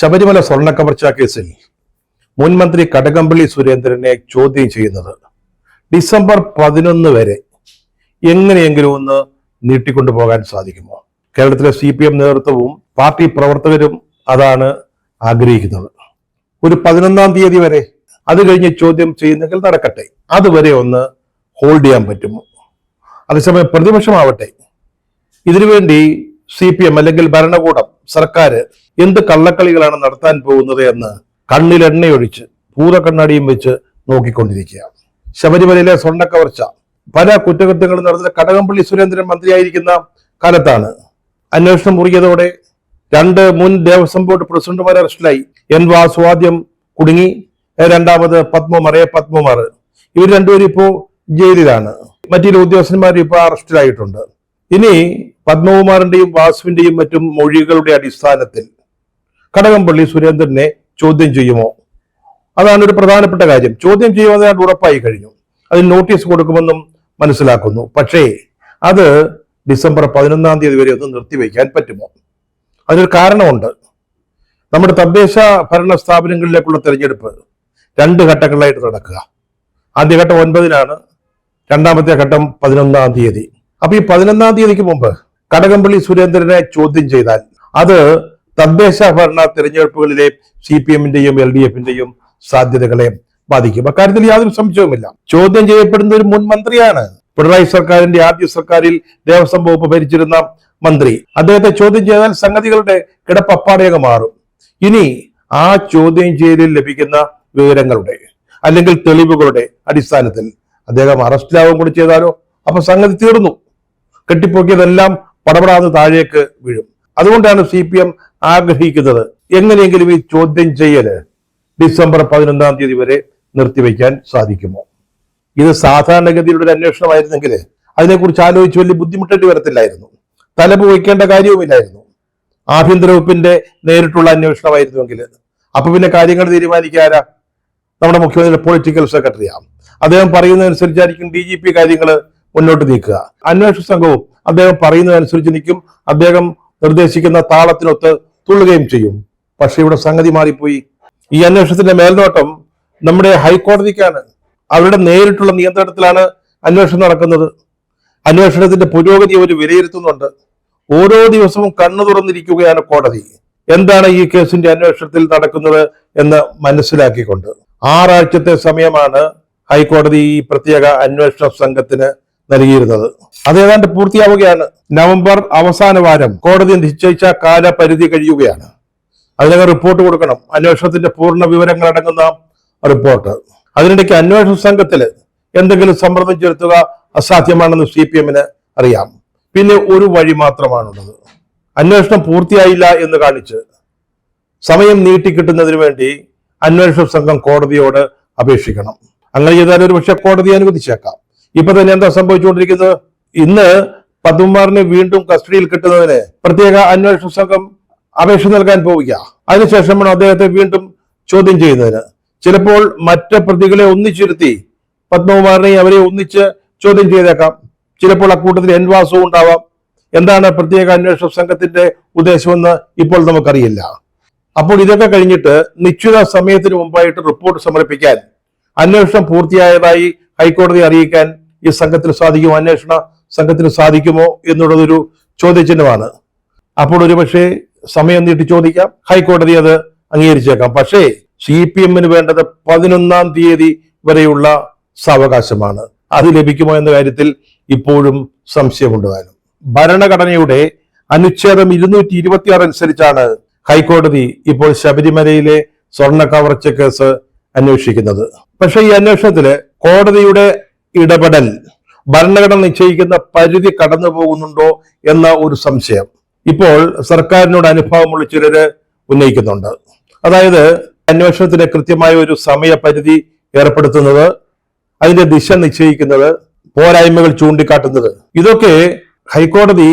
ശബരിമല സ്വർണ്ണക്കവർച്ചാ കേസിൽ മുൻ മന്ത്രി കടകംപള്ളി സുരേന്ദ്രനെ ചോദ്യം ചെയ്യുന്നത് ഡിസംബർ 11 വരെ എങ്ങനെയെങ്കിലും ഒന്ന് നീട്ടിക്കൊണ്ടുപോകാൻ സാധിക്കുമോ? കേരളത്തിലെ CPM നേതൃത്വവും പാർട്ടി പ്രവർത്തകരും അതാണ് ആഗ്രഹിക്കുന്നത്. ഒരു 11-ാം തീയതി വരെ, അത് കഴിഞ്ഞ് ചോദ്യം ചെയ്യുന്നെങ്കിൽ നടക്കട്ടെ, അതുവരെ ഒന്ന് ഹോൾഡ് ചെയ്യാൻ പറ്റുമോ? അതേസമയം പ്രതിപക്ഷമാവട്ടെ, ഇതിനുവേണ്ടി CPM അല്ലെങ്കിൽ ഭരണകൂടം, സർക്കാർ എന്ത് കള്ളക്കളികളാണ് നടത്താൻ പോകുന്നത് എന്ന് കണ്ണിൽ എണ്ണയൊഴിച്ച് ഭൂതക്കണ്ണാടിയും വെച്ച് നോക്കിക്കൊണ്ടിരിക്കുകയാണ്. ശബരിമലയിലെ സ്വർണ്ണക്കവർച്ച, പല കുറ്റകൃത്യങ്ങളും നടത്തുന്ന കടകംപള്ളി സുരേന്ദ്രൻ മന്ത്രിയായിരിക്കുന്ന കാലത്താണ് അന്വേഷണം മുറിയതോടെ 2 മുൻ ദേവസ്വം ബോർഡ് പ്രസിഡന്റുമാർ അറസ്റ്റിലായി. N. വാസു ആദ്യം കുടുങ്ങി, രണ്ടാമത് പത്മകുമാർ. ഇവർ രണ്ടുപേരും ഇപ്പോ ജയിലിലാണ്. മറ്റു ഉദ്യോഗസ്ഥന്മാർ ഇപ്പൊ അറസ്റ്റിലായിട്ടുണ്ട്. ഇനി പത്മകുമാറിന്റെയും വാസുവിന്റെയും മറ്റും മൊഴികളുടെ അടിസ്ഥാനത്തിൽ കടകംപള്ളി സുരേന്ദ്രനെ ചോദ്യം ചെയ്യുമോ? അതാണ് ഒരു പ്രധാനപ്പെട്ട കാര്യം. ചോദ്യം ചെയ്യുമെന്ന് ഉറപ്പായി കഴിഞ്ഞു. അതിന് നോട്ടീസ് കൊടുക്കുമെന്നും മനസ്സിലാക്കുന്നു. പക്ഷേ അത് ഡിസംബർ 11-ാം തീയതി വരെ ഒന്ന് നിർത്തിവെക്കാൻ പറ്റുമോ? അതിനൊരു കാരണമുണ്ട്. നമ്മുടെ തദ്ദേശ ഭരണ സ്ഥാപനങ്ങളിലേക്കുള്ള തെരഞ്ഞെടുപ്പ് 2 ഘട്ടങ്ങളിലായിട്ട് നടക്കുക. ആദ്യഘട്ടം 9-നാണ്, രണ്ടാമത്തെ ഘട്ടം 11-ാം തീയതി. അപ്പൊ ഈ 11-ാം തീയതിക്ക് മുമ്പ് കടകംപള്ളി സുരേന്ദ്രനെ ചോദ്യം ചെയ്താൽ അത് തദ്ദേശ ഭരണ തിരഞ്ഞെടുപ്പുകളിലെ CPM-ന്റെയും LDF-ന്റെയും സാധ്യതകളെ ബാധിക്കും. അക്കാര്യത്തിൽ യാതൊരു സംശയവുമില്ല. ചോദ്യം ചെയ്യപ്പെടുന്ന ഒരു മുൻ മന്ത്രിയാണ്. പിണറായി സർക്കാരിന്റെ ആദ്യ സർക്കാരിൽ ദേവസ്വം വകുപ്പ് ഭരിച്ചിരുന്ന മന്ത്രി. അദ്ദേഹത്തെ ചോദ്യം ചെയ്താൽ സംഗതികളുടെ കിടപ്പപ്പാടേക്ക് മാറും. ഇനി ആ ചോദ്യം ചെയ്യലിൽ ലഭിക്കുന്ന വിവരങ്ങളുടെ അല്ലെങ്കിൽ തെളിവുകളുടെ അടിസ്ഥാനത്തിൽ അദ്ദേഹം അറസ്റ്റിലാവുകയും കൂടി ചെയ്താലോ, അപ്പൊ സംഗതി തീർന്നു. കെട്ടിപ്പൊക്കിയതെല്ലാം പടപടാന്ന് താഴേക്ക് വീഴും. അതുകൊണ്ടാണ് CPM ആഗ്രഹിക്കുന്നത് എങ്ങനെയെങ്കിലും ഈ ചോദ്യം ചെയ്യല് ഡിസംബർ 11-ാം തീയതി വരെ നിർത്തിവെക്കാൻ സാധിക്കുമോ? ഇത് സാധാരണഗതിയിലുള്ള ഒരു അന്വേഷണമായിരുന്നെങ്കിൽ അതിനെക്കുറിച്ച് ആലോചിച്ച് വലിയ ബുദ്ധിമുട്ടേണ്ടി വരത്തില്ലായിരുന്നു. തലപ്പ് വയ്ക്കേണ്ട കാര്യവുമില്ലായിരുന്നു. ആഭ്യന്തര വകുപ്പിന്റെ നേരിട്ടുള്ള അന്വേഷണമായിരുന്നുവെങ്കിൽ അപ്പൊ പിന്നെ കാര്യങ്ങൾ തീരുമാനിക്കാരാ? നമ്മുടെ മുഖ്യമന്ത്രിയുടെ പൊളിറ്റിക്കൽ സെക്രട്ടറിയാണ്. അദ്ദേഹം പറയുന്നതനുസരിച്ചായിരിക്കും DGP കാര്യങ്ങൾ മുന്നോട്ട് നീക്കുക. അന്വേഷണ സംഘവും അദ്ദേഹം പറയുന്നതനുസരിച്ച് നിൽക്കും. അദ്ദേഹം നിർദ്ദേശിക്കുന്ന താളത്തിനൊത്ത് തുള്ളുകയും ചെയ്യും. പക്ഷെ ഇവിടെ സംഗതി മാറിപ്പോയി. ഈ അന്വേഷണത്തിന്റെ മേൽനോട്ടം നമ്മുടെ ഹൈക്കോടതിക്കാണ്. അവരുടെ നേരിട്ടുള്ള നിയന്ത്രണത്തിലാണ് അന്വേഷണം നടക്കുന്നത്. അന്വേഷണത്തിന്റെ പുരോഗതി അവർ വിലയിരുത്തുന്നുണ്ട്. ഓരോ ദിവസവും കണ്ണു തുറന്നിരിക്കുകയാണ് കോടതി. എന്താണ് ഈ കേസിന്റെ അന്വേഷണത്തിൽ നടക്കുന്നത് എന്ന് മനസ്സിലാക്കിക്കൊണ്ട് 6 ആഴ്ചത്തെ സമയമാണ് ഹൈക്കോടതി ഈ പ്രത്യേക അന്വേഷണ സംഘത്തിന് നൽകിയിരുന്നത്. അത് ഏതാണ്ട് പൂർത്തിയാവുകയാണ്. നവംബർ അവസാന വാരം കോടതി നിശ്ചയിച്ച കാലപരിധി കഴിയുകയാണ്. അതിനകം റിപ്പോർട്ട് കൊടുക്കണം. അന്വേഷണത്തിന്റെ പൂർണ്ണ വിവരങ്ങൾ അടങ്ങുന്ന റിപ്പോർട്ട്. അതിനിടയ്ക്ക് അന്വേഷണ സംഘത്തിൽ എന്തെങ്കിലും സമ്മർദ്ദം ചെലുത്തുക അസാധ്യമാണെന്ന് CPM-ന് അറിയാം. പിന്നെ ഒരു വഴി മാത്രമാണുള്ളത്. അന്വേഷണം പൂർത്തിയായില്ല എന്ന് കാണിച്ച് സമയം നീട്ടിക്കിട്ടുന്നതിന് വേണ്ടി അന്വേഷണ സംഘം കോടതിയോട് അപേക്ഷിക്കണം. അങ്ങനെ ചെയ്താൽ ഒരു പക്ഷെ കോടതി അനുവദിച്ചേക്കാം. ഇപ്പൊ തന്നെ എന്താ സംഭവിച്ചുകൊണ്ടിരിക്കുന്നത്? ഇന്ന് പത്മകുമാറിനെ വീണ്ടും കസ്റ്റഡിയിൽ കിട്ടുന്നതിന് പ്രത്യേക അന്വേഷണ സംഘം അപേക്ഷ നൽകാൻ പോവുക. അതിനുശേഷമാണ് അദ്ദേഹത്തെ വീണ്ടും ചോദ്യം ചെയ്യുന്നതിന്. ചിലപ്പോൾ മറ്റ് പ്രതികളെ ഒന്നിച്ചിരുത്തി പത്മകുമാറിനെ അവരെ ഒന്നിച്ച് ചോദ്യം ചെയ്തേക്കാം. ചിലപ്പോൾ അക്കൂട്ടത്തിൽ N. വാസുവും ഉണ്ടാവാം. എന്താണ് പ്രത്യേക അന്വേഷണ സംഘത്തിന്റെ ഉദ്ദേശമെന്ന് ഇപ്പോൾ നമുക്കറിയില്ല. അപ്പോൾ ഇതൊക്കെ കഴിഞ്ഞിട്ട് നിശ്ചിത സമയത്തിന് മുമ്പായിട്ട് റിപ്പോർട്ട് സമർപ്പിക്കാൻ അന്വേഷണം പൂർത്തിയായതായി ഹൈക്കോടതി അറിയിക്കാൻ ഈ സംഘത്തിന് സാധിക്കുമോ? അന്വേഷണ സംഘത്തിന് സാധിക്കുമോ എന്നുള്ളതൊരു ചോദ്യചിഹ്നമാണ്. അപ്പോൾ ഒരുപക്ഷെ സമയം നീട്ടി ചോദിക്കാം. ഹൈക്കോടതി അത് അംഗീകരിച്ചേക്കാം. പക്ഷേ CPM-ന് വേണ്ടത് 11-ാം തീയതി വരെയുള്ള സാവകാശമാണ്. അത് ലഭിക്കുമോ എന്ന കാര്യത്തിൽ ഇപ്പോഴും സംശയമുണ്ട്. ഭരണഘടനയുടെ അനുച്ഛേദം 226 അനുസരിച്ചാണ് ഹൈക്കോടതി ഇപ്പോൾ ശബരിമലയിലെ സ്വർണ്ണ കവർച്ച കേസ് അന്വേഷിക്കുന്നത്. പക്ഷേ ഈ അന്വേഷണത്തില് കോടതിയുടെ ഇടപെടൽ ഭരണഘടന നിശ്ചയിക്കുന്ന പരിധി കടന്നു പോകുന്നുണ്ടോ എന്ന ഒരു സംശയം ഇപ്പോൾ സർക്കാരിനോട് അനുഭവമുള്ള ചിലര് ഉന്നയിക്കുന്നുണ്ട്. അതായത് അന്വേഷണത്തിന് കൃത്യമായ ഒരു സമയപരിധി ഏർപ്പെടുത്തുന്നത്, അതിന്റെ ദിശ നിശ്ചയിക്കുന്നത്, പോരായ്മകൾ ചൂണ്ടിക്കാട്ടുന്നത്, ഇതൊക്കെ ഹൈക്കോടതി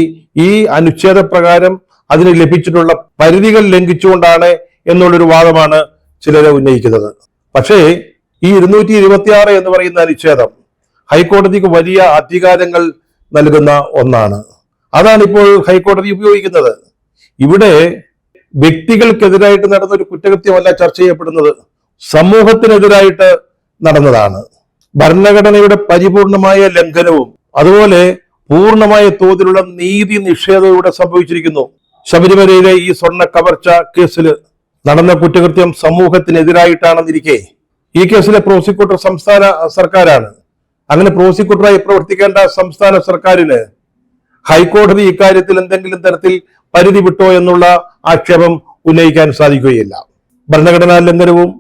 ഈ അനുച്ഛേദ പ്രകാരം അതിന് ലഭിച്ചിട്ടുള്ള പരിധികൾ ലംഘിച്ചുകൊണ്ടാണ് എന്നുള്ളൊരു വാദമാണ് ചിലരെ ഉന്നയിക്കുന്നത്. പക്ഷേ ഈ 226 എന്ന് പറയുന്ന അനുച്ഛേദം ഹൈക്കോടതിക്ക് വലിയ അധികാരങ്ങൾ നൽകുന്ന ഒന്നാണ്. അതാണ് ഇപ്പോൾ ഹൈക്കോടതി ഉപയോഗിക്കുന്നത്. ഇവിടെ വ്യക്തികൾക്കെതിരായിട്ട് നടന്ന ഒരു കുറ്റകൃത്യമല്ല ചർച്ച ചെയ്യപ്പെടുന്നത്, സമൂഹത്തിനെതിരായിട്ട് നടന്നതാണ്. ഭരണഘടനയുടെ പരിപൂർണമായ ലംഘനവും അതുപോലെ പൂർണ്ണമായ തോതിലുള്ള നീതി നിഷേധവും ഇവിടെ സംഭവിച്ചിരിക്കുന്നു. ശബരിമലയിലെ ഈ സ്വർണ്ണ കവർച്ച കേസിൽ നടന്ന കുറ്റകൃത്യം സമൂഹത്തിനെതിരായിട്ടാണെന്നിരിക്കെ ഈ കേസിലെ പ്രോസിക്യൂട്ടർ സംസ്ഥാന സർക്കാരാണ്. അങ്ങനെ പ്രോസിക്യൂട്ടറായി പ്രവർത്തിക്കേണ്ട സംസ്ഥാന സർക്കാരിന് ഹൈക്കോടതി ഇക്കാര്യത്തിൽ എന്തെങ്കിലും തരത്തിൽ പരിധി വിട്ടോ എന്നുള്ള ആക്ഷേപം ഉന്നയിക്കാൻ സാധിക്കുകയില്ല. ഭരണഘടനാ ലംഘനവും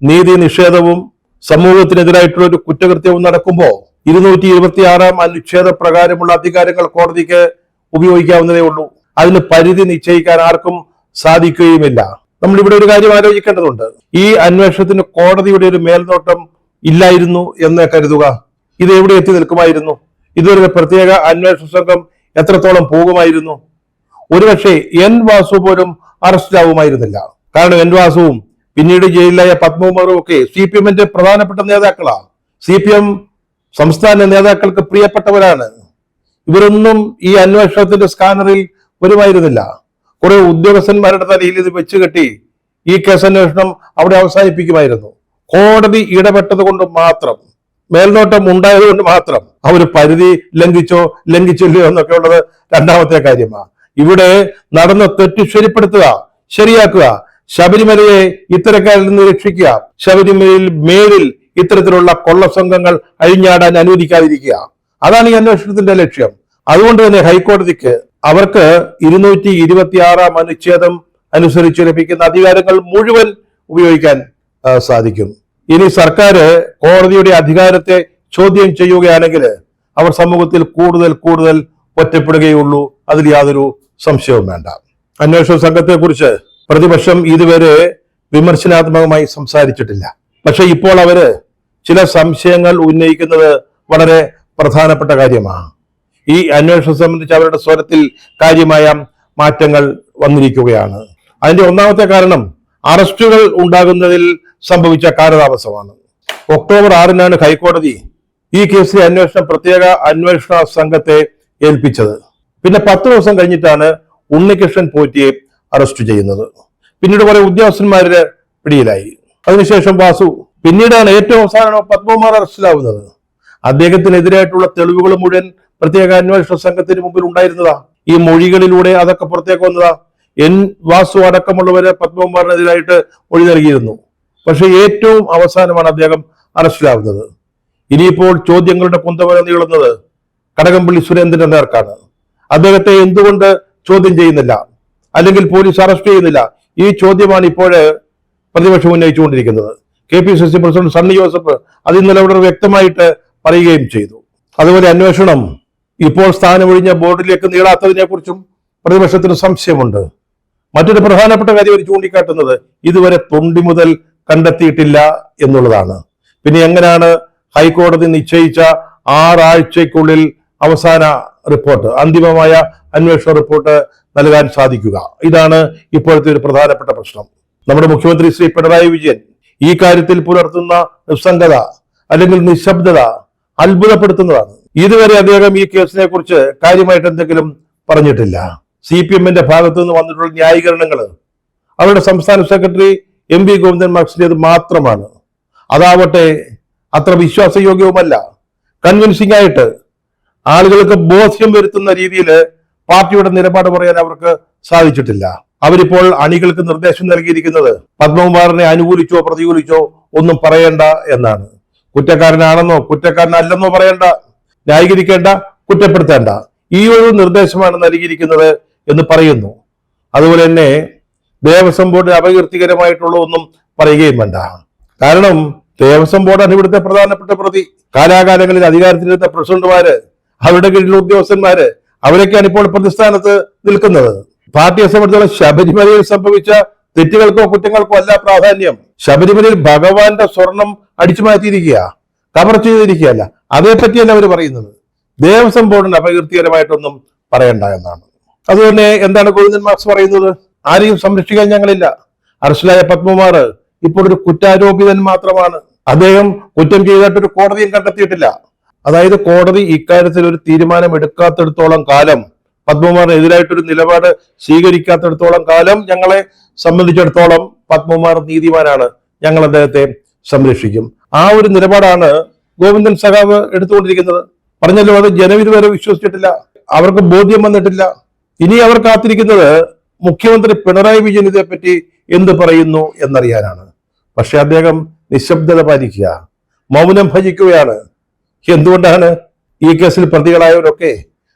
നീതി നിഷേധവും സമൂഹത്തിനെതിരായിട്ടുള്ള ഒരു കുറ്റകൃത്യവും നടക്കുമ്പോൾ 226 അനുച്ഛേദ പ്രകാരമുള്ള അധികാരങ്ങൾ കോടതിക്ക് ഉപയോഗിക്കാവുന്നതേ ഉള്ളൂ. അതിന് പരിധി നിശ്ചയിക്കാൻ ആർക്കും സാധിക്കുകയുമില്ല. നമ്മൾ ഇവിടെ ഒരു കാര്യം ആലോചിക്കേണ്ടതുണ്ട്. ഈ അന്വേഷണത്തിന് കോടതിയുടെ ഒരു മേൽനോട്ടം ഇല്ലായിരുന്നു എന്ന് കരുതുക, ഇത് എവിടെ എത്തി നിൽക്കുമായിരുന്നു? ഇതൊരു പ്രത്യേക അന്വേഷണ സംഘം എത്രത്തോളം പോകുമായിരുന്നു? ഒരുപക്ഷെ എൻ വാസു പോലും അറസ്റ്റിലാവുമായിരുന്നില്ല. കാരണം എൻ വാസുവും പിന്നീട് ജയിലിലായ പത്മകുമാറും ഒക്കെ CPM-ന്റെ പ്രധാനപ്പെട്ട നേതാക്കളാണ്. CPM സംസ്ഥാന നേതാക്കൾക്ക് പ്രിയപ്പെട്ടവരാണ്. ഇവരൊന്നും ഈ അന്വേഷണത്തിന്റെ സ്കാനറിൽ വരുമായിരുന്നില്ല. കുറെ ഉദ്യോഗസ്ഥന്മാരുടെ തലയിൽ ഇത് വെച്ചുകെട്ടി ഈ കേസന്വേഷണം അവിടെ അവസാനിപ്പിക്കുമായിരുന്നു. കോടതി ഇടപെട്ടത് കൊണ്ട് മാത്രം, മേൽനോട്ടം ഉണ്ടായത് കൊണ്ട് മാത്രം അവർ പരിധി ലംഘിച്ചില്ലയോ എന്നൊക്കെ ഉള്ളത് രണ്ടാമത്തെ കാര്യമാണ്. ഇവിടെ നടന്ന തെറ്റ് ശരിയാക്കുക, ശബരിമലയെ ഇത്തരക്കാരിൽ നിന്ന് രക്ഷിക്കുക, ശബരിമലയിൽ മേലിൽ ഇത്തരത്തിലുള്ള കൊള്ളസംഘങ്ങൾ അഴിഞ്ഞാടാൻ അനുവദിക്കാതിരിക്കുക. അതാണ് ഈ അന്വേഷണത്തിന്റെ ലക്ഷ്യം. അതുകൊണ്ട് തന്നെ ഹൈക്കോടതിക്ക് അവർക്ക് 226 അനുച്ഛേദം അനുസരിച്ച് ലഭിക്കുന്ന അധികാരങ്ങൾ മുഴുവൻ ഉപയോഗിക്കാൻ സാധിക്കും. ഇനി സർക്കാർ കോടതിയുടെ അധികാരത്തെ ചോദ്യം ചെയ്യുകയാണെങ്കിൽ അവർ സമൂഹത്തിൽ കൂടുതൽ ഒറ്റപ്പെടുകയുള്ളൂ. അതിൽ യാതൊരു സംശയവും വേണ്ട. അന്വേഷണ സംഘത്തെക്കുറിച്ച് പ്രതിപക്ഷം ഇതുവരെ വിമർശനാത്മകമായി സംസാരിച്ചിട്ടില്ല. പക്ഷെ ഇപ്പോൾ അവര് ചില സംശയങ്ങൾ ഉന്നയിക്കുന്നത് വളരെ പ്രധാനപ്പെട്ട കാര്യമാണ്. ഈ അന്വേഷണം സംബന്ധിച്ച് അവരുടെ സ്വരത്തിൽ കാര്യമായ മാറ്റങ്ങൾ വന്നിരിക്കുകയാണ്. അതിന്റെ ഒന്നാമത്തെ കാരണം അറസ്റ്റുകൾ ഉണ്ടാകുന്നതിൽ സംഭവിച്ച കാലതാമസമാണ്. ഒക്ടോബർ 6-നാണ് ഹൈക്കോടതി ഈ കേസിലെ അന്വേഷണം പ്രത്യേക അന്വേഷണ സംഘത്തെ ഏൽപ്പിച്ചത്. പിന്നെ 10 ദിവസം കഴിഞ്ഞിട്ടാണ് ഉണ്ണികൃഷ്ണൻ പോറ്റിയെ അറസ്റ്റ് ചെയ്യുന്നത്. പിന്നീട് കുറെ ഉദ്യോഗസ്ഥന്മാരുടെ പിടിയിലായി. അതിനുശേഷം വാസു, പിന്നീടാണ് ഏറ്റവും അവസാനം പത്മകുമാർ അറസ്റ്റിലാവുന്നത്. അദ്ദേഹത്തിനെതിരായിട്ടുള്ള തെളിവുകൾ മുഴുവൻ പ്രത്യേക അന്വേഷണ സംഘത്തിന് മുമ്പിൽ ഉണ്ടായിരുന്നതാ. ഈ മൊഴികളിലൂടെ അതൊക്കെ പുറത്തേക്ക് വന്നതാ. എൻ വാസു അടക്കമുള്ളവരെ പത്മകുമാറിനെതിരായിട്ട് മൊഴി നൽകിയിരുന്നു. പക്ഷെ ഏറ്റവും അവസാനമാണ് അദ്ദേഹം അറസ്റ്റിലാവുന്നത്. ഇനിയിപ്പോൾ ചോദ്യങ്ങളുടെ കുന്തമല നീളുന്നത് കടകംപള്ളി സുരേന്ദ്രന്റെ നേർക്കാണ്. അദ്ദേഹത്തെ എന്തുകൊണ്ട് ചോദ്യം ചെയ്യുന്നില്ല, അല്ലെങ്കിൽ പോലീസ് അറസ്റ്റ് ചെയ്യുന്നില്ല? ഈ ചോദ്യമാണ് ഇപ്പോഴ് പ്രതിപക്ഷം ഉന്നയിച്ചുകൊണ്ടിരിക്കുന്നത്. KPCC പ്രസിഡന്റ് സണ്ണി ജോസഫ് അത് ഇന്നലെ അവിടെ വ്യക്തമായിട്ട് പറയുകയും ചെയ്തു. അതുപോലെ അന്വേഷണം ഇപ്പോൾ സ്ഥാനമൊഴിഞ്ഞ ബോർഡിലേക്ക് നീളാത്തതിനെ കുറിച്ചും പ്രതിപക്ഷത്തിന് സംശയമുണ്ട്. മറ്റൊരു പ്രധാനപ്പെട്ട കാര്യം അവർ ചൂണ്ടിക്കാട്ടുന്നത് ഇതുവരെ തൊണ്ടി മുതൽ കണ്ടെത്തിയിട്ടില്ല എന്നുള്ളതാണ്. പിന്നെ എങ്ങനെയാണ് ഹൈക്കോടതി നിശ്ചയിച്ച 6 ആഴ്ചയ്ക്കുള്ളിൽ അവസാന റിപ്പോർട്ട്, അന്തിമമായ അന്വേഷണ റിപ്പോർട്ട് നൽകാൻ സാധിക്കുക? ഇതാണ് ഇപ്പോഴത്തെ ഒരു പ്രധാനപ്പെട്ട പ്രശ്നം. നമ്മുടെ മുഖ്യമന്ത്രി ശ്രീ പിണറായി വിജയൻ ഈ കാര്യത്തിൽ പുലർത്തുന്ന നിസ്സംഗത അല്ലെങ്കിൽ നിശബ്ദത അത്ഭുതപ്പെടുത്തുന്നതാണ്. ഇതുവരെ അദ്ദേഹം ഈ കേസിനെ കുറിച്ച് കാര്യമായിട്ട് എന്തെങ്കിലും പറഞ്ഞിട്ടില്ല. CPM-ന്റെ ഭാഗത്തു നിന്ന് വന്നിട്ടുള്ള ന്യായീകരണങ്ങൾ അവരുടെ സംസ്ഥാന സെക്രട്ടറി MV ഗോവിന്ദൻ മാഷിന്റേത് മാത്രമാണ്. അതാവട്ടെ അത്ര വിശ്വാസയോഗ്യവുമല്ല. കൺവിൻസിംഗ് ആയിട്ട് ആളുകൾക്ക് ബോധ്യം വരുത്തുന്ന രീതിയിൽ പാർട്ടിയുടെ നിലപാട് പറയാൻ അവർക്ക് സാധിച്ചിട്ടില്ല. അവരിപ്പോൾ അണികൾക്ക് നിർദ്ദേശം നൽകിയിരിക്കുന്നത് പത്മകുമാറിനെ അനുകൂലിച്ചോ പ്രതികൂലിച്ചോ ഒന്നും പറയേണ്ട എന്നാണ്. കുറ്റക്കാരനാണെന്നോ കുറ്റക്കാരനല്ലെന്നോ പറയേണ്ട, ന്യായീകരിക്കേണ്ട, കുറ്റപ്പെടുത്തേണ്ട, ഈ ഒരു നിർദ്ദേശമാണ് നൽകിയിരിക്കുന്നത് എന്ന് പറയുന്നു. അതുപോലെ തന്നെ ദേവസ്വം ബോർഡ് അപകീർത്തികരമായിട്ടുള്ള ഒന്നും പറയുകയും വേണ്ട. കാരണം ദേവസ്വം ബോർഡാണ് ഇവിടുത്തെ പ്രധാനപ്പെട്ട പ്രതി. കാലാകാലങ്ങളിൽ അധികാരത്തിലിരുന്ന പ്രസിഡന്റുമാര്, അവരുടെ കീഴിലുള്ള ഉദ്യോഗസ്ഥന്മാര്, അവരൊക്കെയാണ് ഇപ്പോൾ പ്രതിസ്ഥാനത്ത് നിൽക്കുന്നത്. പാർട്ടിയെ സംബന്ധിച്ചോളം ശബരിമലയിൽ സംഭവിച്ച തെറ്റുകൾക്കോ കുറ്റങ്ങൾക്കോ അല്ല പ്രാധാന്യം. ശബരിമലയിൽ ഭഗവാന്റെ സ്വർണം അടിച്ചു മാറ്റിയിരിക്കുക, കവർ ചെയ്തിരിക്കുകയല്ല, അതേപ്പറ്റിയല്ല അവർ പറയുന്നത്. ദേവസ്വം ബോർഡിന് അപകീർത്തികരമായിട്ടൊന്നും പറയണ്ട എന്നാണ്. അതുതന്നെ എന്താണ് ഗോവിന്ദൻ മാഷ് പറയുന്നത്? ആരെയും സംരക്ഷിക്കാൻ ഞങ്ങളില്ല. അറസ്റ്റിലായ പത്മകുമാർ ഇപ്പോൾ ഒരു കുറ്റാരോപിതൻ മാത്രമാണ്. അദ്ദേഹം കുറ്റം ചെയ്തിട്ടൊരു കോടതിയും കണ്ടെത്തിയിട്ടില്ല. അതായത് കോടതി ഇക്കാര്യത്തിൽ ഒരു തീരുമാനം എടുക്കാത്തിടത്തോളം കാലം പത്മകുമാറിനെതിരായിട്ടൊരു നിലപാട് സ്വീകരിക്കാത്തിടത്തോളം കാലം ഞങ്ങളെ സംബന്ധിച്ചിടത്തോളം പത്മകുമാർ നീതിമാനാണ്, ഞങ്ങൾ അദ്ദേഹത്തെ സംരക്ഷിക്കും. ആ ഒരു നിലപാടാണ് ഗോവിന്ദൻ സഖാവ് എടുത്തുകൊണ്ടിരിക്കുന്നത്. പറഞ്ഞല്ലോ, അത് ജനം ഇതുവരെ വിശ്വസിച്ചിട്ടില്ല, അവർക്ക് ബോധ്യം വന്നിട്ടില്ല. ഇനി അവർ കാത്തിരിക്കുന്നത് മുഖ്യമന്ത്രി പിണറായി വിജയൻ ഇതേപ്പറ്റി എന്ത് പറയുന്നു എന്നറിയാനാണ്. പക്ഷെ അദ്ദേഹം നിശബ്ദത പാലിക്കുക, മൗനം ഭജിക്കുകയാണ്. എന്തുകൊണ്ടാണ്? ഈ കേസിൽ പ്രതികളായവരൊക്കെ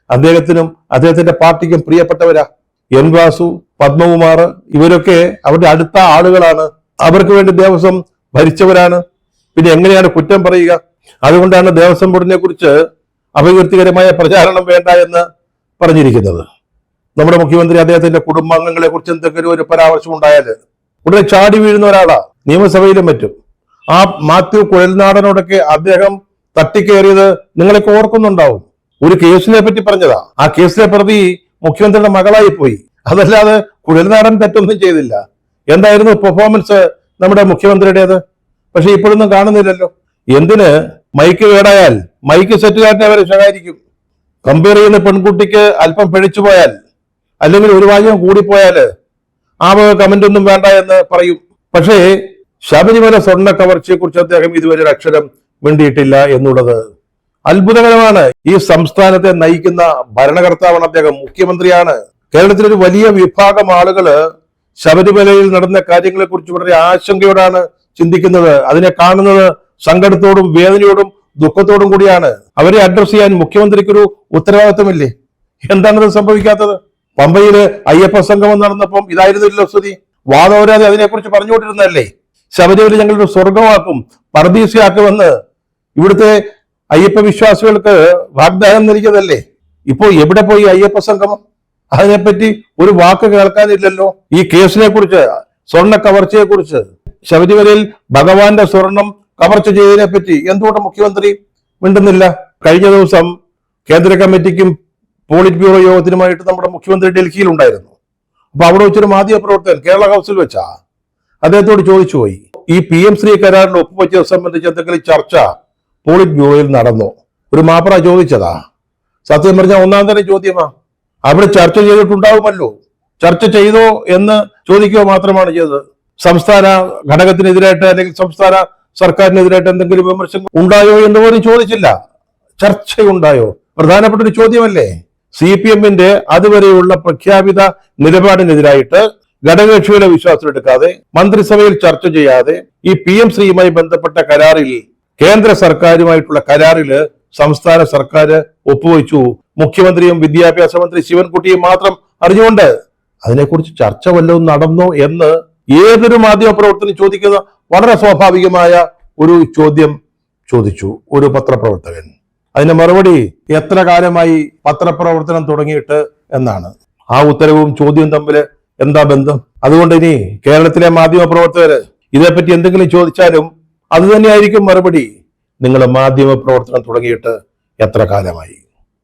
അദ്ദേഹത്തിനും അദ്ദേഹത്തിന്റെ പാർട്ടിക്കും പ്രിയപ്പെട്ടവരാ. എൻ വാസു, പത്മകുമാർ ഇവരൊക്കെ അവരുടെ അടുത്ത ആളുകളാണ്, അവർക്ക് വേണ്ടി ദേവസ്വം ഭരിച്ചവരാണ്. പിന്നെ എങ്ങനെയാണ് കുറ്റം പറയുക? അതുകൊണ്ടാണ് ദേവസ്വം ബോർഡിനെ കുറിച്ച് അപകീർത്തികരമായ പ്രചാരണം വേണ്ട എന്ന് പറഞ്ഞിരിക്കുന്നത്. നമ്മുടെ മുഖ്യമന്ത്രി അദ്ദേഹത്തിന്റെ കുടുംബാംഗങ്ങളെ കുറിച്ച് എന്തെങ്കിലും ഒരു പരാമർശം ഉണ്ടായാൽ ഉടനെ ചാടി വീഴുന്ന ഒരാളാ, നിയമസഭയിലും മറ്റും. ആ മാത്യു കുഴൽനാടനോടൊക്കെ അദ്ദേഹം തട്ടിക്കയറിയത് നിങ്ങളൊക്കെ ഓർക്കുന്നുണ്ടാവും. ഒരു കേസിനെ പറ്റി പറഞ്ഞതാ. ആ കേസിലെ പ്രതി മുഖ്യമന്ത്രിയുടെ മകളായി പോയി, അതല്ലാതെ കുഴൽനാടൻ തെറ്റൊന്നും ചെയ്തില്ല. എന്തായിരുന്നു പെർഫോമൻസ് നമ്മുടെ മുഖ്യമന്ത്രിയുടേത്? പക്ഷെ ഇപ്പോഴൊന്നും കാണുന്നില്ലല്ലോ. എന്തിന്? മൈക്ക് കേടായാൽ മൈക്ക് സെറ്റുകാരനെ അവരെ ശകാരിക്കും. കമ്പയർ ചെയ്യുന്ന പെൺകുട്ടിക്ക് അല്പം പിഴച്ചു പോയാൽ, അല്ലെങ്കിൽ ഒരു വാചകം കൂടിപ്പോയാല് ആ കമന്റ് ഒന്നും വേണ്ട എന്ന് പറയും. പക്ഷേ ശബരിമല സ്വർണ്ണ കവർച്ചയെ കുറിച്ച് അദ്ദേഹം ഇതുവരെ ഒരു അക്ഷരം മിണ്ടിയിട്ടില്ല എന്നുള്ളത് അത്ഭുതകരമാണ്. ഈ സംസ്ഥാനത്തെ നയിക്കുന്ന ഭരണകർത്താവാണ് അദ്ദേഹം, മുഖ്യമന്ത്രിയാണ്. കേരളത്തിലൊരു വലിയ വിഭാഗം ആളുകള് ശബരിമലയിൽ നടന്ന കാര്യങ്ങളെ കുറിച്ച് വളരെ ആശങ്കയോടാണ് ചിന്തിക്കുന്നത്. അതിനെ കാണുന്നത് സങ്കടത്തോടും വേദനയോടും ദുഃഖത്തോടും കൂടിയാണ്. അവരെ അഡ്രസ് ചെയ്യാൻ മുഖ്യമന്ത്രിക്കൊരു ഉത്തരവാദിത്വമില്ലേ? എന്താണത് സംഭവിക്കാത്തത്? പമ്പയില് അയ്യപ്പ സംഗമം നടന്നപ്പം ഇതായിരുന്നില്ലല്ലോ സ്ഥിതി. വാദോരാതെ അതിനെക്കുറിച്ച് പറഞ്ഞുകൊണ്ടിരുന്നല്ലേ. ശബരിമല ഞങ്ങളൊരു സ്വർഗമാക്കും, പർദീസയാക്കുമെന്ന് ഇവിടുത്തെ അയ്യപ്പ വിശ്വാസികൾക്ക് വാഗ്ദാനം നൽകിയതല്ലേ. ഇപ്പോ എവിടെ പോയി അയ്യപ്പ സംഗമം? അതിനെപ്പറ്റി ഒരു വാക്ക് കേൾക്കാനില്ലല്ലോ. ഈ കേസിനെ കുറിച്ച്, സ്വർണ്ണ കവർച്ചയെ കുറിച്ച്, ശബരിമലയിൽ ഭഗവാന്റെ സ്വർണം കവർച്ച ചെയ്തതിനെ പറ്റി എന്തുകൊണ്ട് മുഖ്യമന്ത്രി മിണ്ടുന്നില്ല? കഴിഞ്ഞ ദിവസം കേന്ദ്ര കമ്മിറ്റിക്കും പോളിറ്റ് ബ്യൂറോ യോഗത്തിനുമായിട്ട് നമ്മുടെ മുഖ്യമന്ത്രി ഡൽഹിയിൽ ഉണ്ടായിരുന്നു. അപ്പൊ അവിടെ വെച്ചൊരു മാധ്യമ പ്രവർത്തകൻ കേരള ഹൗസിൽ വെച്ചാ അദ്ദേഹത്തോട് ചോദിച്ചു പോയി, ഈ PM-ശ്രീ കരാറിൽ ഒപ്പുവെച്ചത് സംബന്ധിച്ച് എന്തെങ്കിലും ചർച്ച പോളിറ്റ് ബ്യൂറോയിൽ നടന്നോ? ഒരു മാപ്ര ചോദിച്ചതാ. സത്യം പറഞ്ഞാൽ ഒന്നാം തരം ചോദ്യമാ. അവിടെ ചർച്ച ചെയ്തിട്ടുണ്ടാവുമല്ലോ. ചർച്ച ചെയ്തോ എന്ന് ചോദിക്കുക മാത്രമാണ് ചെയ്തത്. സംസ്ഥാന ഘടകത്തിനെതിരായിട്ട് അല്ലെങ്കിൽ സംസ്ഥാന സർക്കാരിനെതിരായിട്ട് എന്തെങ്കിലും വിമർശനം ഉണ്ടായോ എന്ന് പോലും ചോദിച്ചില്ല. ചർച്ചയുണ്ടായോ? പ്രധാനപ്പെട്ട ഒരു ചോദ്യമല്ലേ. CPM-ന്റെ അതുവരെയുള്ള പ്രഖ്യാപിത നിലപാടിനെതിരായിട്ട് ഘടകകക്ഷികളെ വിശ്വാസത്തിലെടുക്കാതെ, മന്ത്രിസഭയിൽ ചർച്ച ചെയ്യാതെ ഈ PM-ശ്രീയുമായി ബന്ധപ്പെട്ട കരാറിൽ, കേന്ദ്ര സർക്കാരുമായിട്ടുള്ള കരാറിൽ സംസ്ഥാന സർക്കാർ ഒപ്പുവെച്ചു. മുഖ്യമന്ത്രിയും വിദ്യാഭ്യാസ മന്ത്രി ശിവൻകുട്ടിയും മാത്രം അറിഞ്ഞുകൊണ്ട് അതിനെക്കുറിച്ച് ചർച്ച വല്ലതും നടന്നോ എന്ന് ഏതൊരു മാധ്യമ പ്രവർത്തനം ചോദിക്കുന്ന വളരെ സ്വാഭാവികമായ ഒരു ചോദ്യം ചോദിച്ചു ഒരു പത്രപ്രവർത്തകൻ. അതിന് മറുപടി എത്ര കാലമായി പത്രപ്രവർത്തനം തുടങ്ങിയിട്ട് എന്നാണ്. ആ ഉത്തരവും ചോദ്യവും തമ്മിൽ എന്താ ബന്ധം? അതുകൊണ്ട് ഇനി കേരളത്തിലെ മാധ്യമ പ്രവർത്തകര് ഇതേപ്പറ്റി എന്തെങ്കിലും ചോദിച്ചാലും അത് തന്നെയായിരിക്കും മറുപടി. നിങ്ങൾ മാധ്യമ പ്രവർത്തനം തുടങ്ങിയിട്ട് എത്ര കാലമായി?